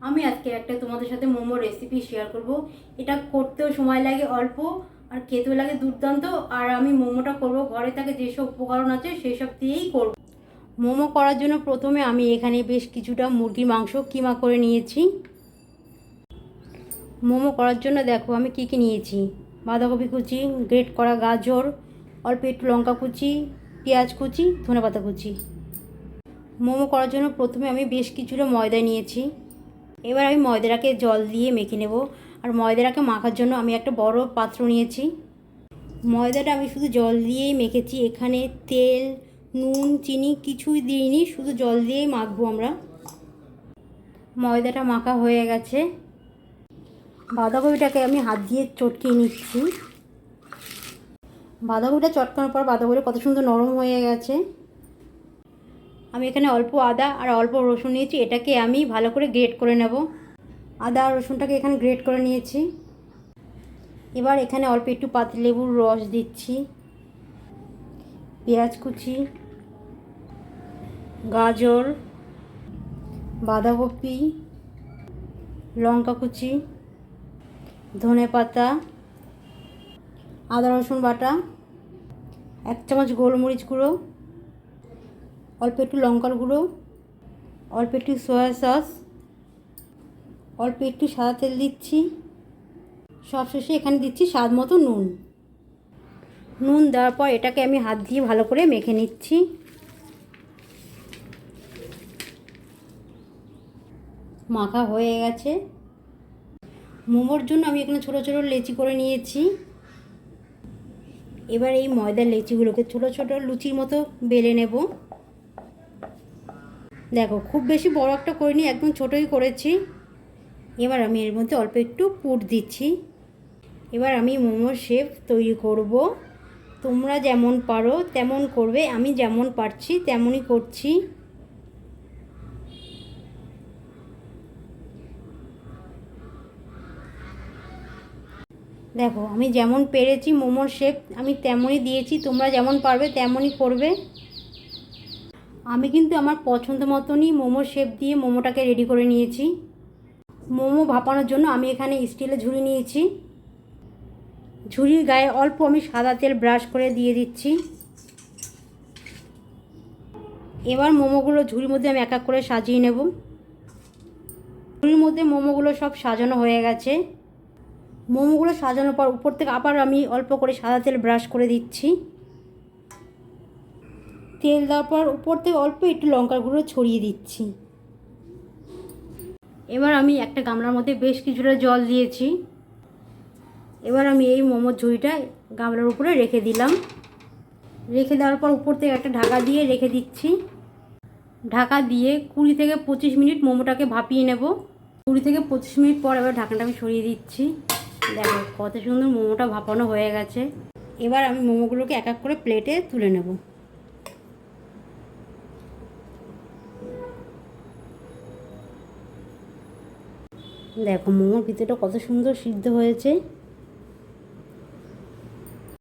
আমি আজকে একটা তোমাদের সাথে মোমো রেসিপি শেয়ার করব। এটা করতেও সময় লাগে অল্প, আর খেতেও লাগে দুর্দান্ত। আর আমি মোমোটা করব ঘরে থাকে যেসব উপকরণ আছে সেই সব দিয়েই করব। মোমো করার জন্য প্রথমে আমি এখানে বেশ কিছুটা মুরগির মাংস কিমা করে নিয়েছি। মোমো করার জন্য দেখো আমি কি কি নিয়েছি: বাঁধাকপি কুচি, গ্রেট করা গাজর, অল্প একটু লঙ্কা কুচি, পেঁয়াজ কুচি, ধনেপাতা কুচি। মোমো করার জন্য প্রথমে আমি বেশ কিছুটা ময়দা নিয়েছি। এবার আমি ময়দাটাকে জল দিয়ে মেখে নেব। আর ময়দাটাকে মাখার জন্য আমি একটা বড় পাত্র নিয়েছি। ময়দাটা আমি শুধু জল দিয়েই মেখেছি, এখানে তেল, নুন, চিনি কিছুই দিইনি, শুধু জল দিয়েই মাখবো আমরা। ময়দাটা মাখা হয়ে গেছে। বাঁধাকপিটাকে আমি হাত দিয়ে চটকিয়ে নিচ্ছি। বাঁধাকপিটা চটকানোর পর বাঁধাকপিটা কত সুন্দর নরম হয়ে গেছে। আমি এখানে অল্প আদা আর অল্প রসুন নিয়েছি, এটাকে আমি ভালো করে গ্রেট করে নেব। আদা আর রসুনটাকে এখানে গ্রেট করে নিয়েছি। এবার এখানে অল্প একটু পাতিলেবুর রস দিচ্ছি, পেঁয়াজ কুচি, গাজর, বাঁধাকপি, লঙ্কা কুচি, ধনেপাতা, আদা রসুন বাটা, 1 চামচ গোলমরিচ গুঁড়ো, অল্প একটু লঙ্কার গুঁড়ো, অল্প একটু সয়া সস, অল্প একটু সাদা তেল দিচ্ছি। সবশেষে এখানে দিচ্ছি স্বাদ মতো নুন। নুন দেওয়ার পর এটাকে আমি হাত দিয়ে ভালো করে মেখে নিচ্ছি। মাখা হয়ে গেছে। মোমোর জন্য আমি এখানে ছোটো ছোটো লেচি করে নিয়েছি। এবার এই ময়দার লেচিগুলোকে ছোটো ছোটো লুচির মতো বেলে নেব। দেখো খুব বেশি বড় একটা করিনি, একদম ছোটোই করেছি। এবার আমি এর মধ্যে অল্প একটু পুর দিচ্ছি। এবার আমি মোমোর শেপ তৈরি করব। তোমরা যেমন পারো তেমন করবে, আমি যেমন পারছি তেমনই করছি। দেখো আমি যেমন পেরেছি মোমোর শেপ আমি তেমনই দিয়েছি, তোমরা যেমন পারবে তেমনই করবে। আমি কিন্তু আমার পছন্দ মতনই মোমোর শেপ দিয়ে মোমোটাকে রেডি করে নিয়েছি। মোমো ভাপানোর জন্য আমি এখানে স্টিলের ঝুড়ি নিয়েছি। ঝুড়ির গায়ে অল্প আমি সাদা তেল ব্রাশ করে দিয়ে দিচ্ছি। এবার মোমোগুলো ঝুড়ির মধ্যে আমি এক এক করে সাজিয়ে নেব। ঝুড়ির মধ্যে মোমোগুলো সব সাজানো হয়ে গেছে। মোমোগুলো সাজানোর পর উপর থেকে আবার আমি অল্প করে সাদা তেল ব্রাশ করে দিচ্ছি। তেল দেওয়ার পর উপর থেকে অল্প একটু লঙ্কার গুঁড়ো ছড়িয়ে দিচ্ছি। এবার আমি একটা গামলার মধ্যে বেশ কিছুটা জল দিয়েছি। এবার আমি এই মোমোর ঝুড়িটা গামলার উপরে রেখে দিলাম। রেখে দেওয়ার পর উপর থেকে একটা ঢাকা দিয়ে রেখে দিচ্ছি। ঢাকা দিয়ে 20 থেকে 25 মিনিট মোমোটাকে ভাপিয়ে নেব। 20 থেকে 25 মিনিট পর এবার ঢাকনাটা আমি সরিয়ে দিচ্ছি। দেখো কত সুন্দর মোমোটা ভাপানো হয়ে গেছে। এবার আমি মোমোগুলোকে এক এক করে প্লেটে তুলে নেব। দেখো মোমোর ভিতরটা কত সুন্দর সিদ্ধ হয়েছে।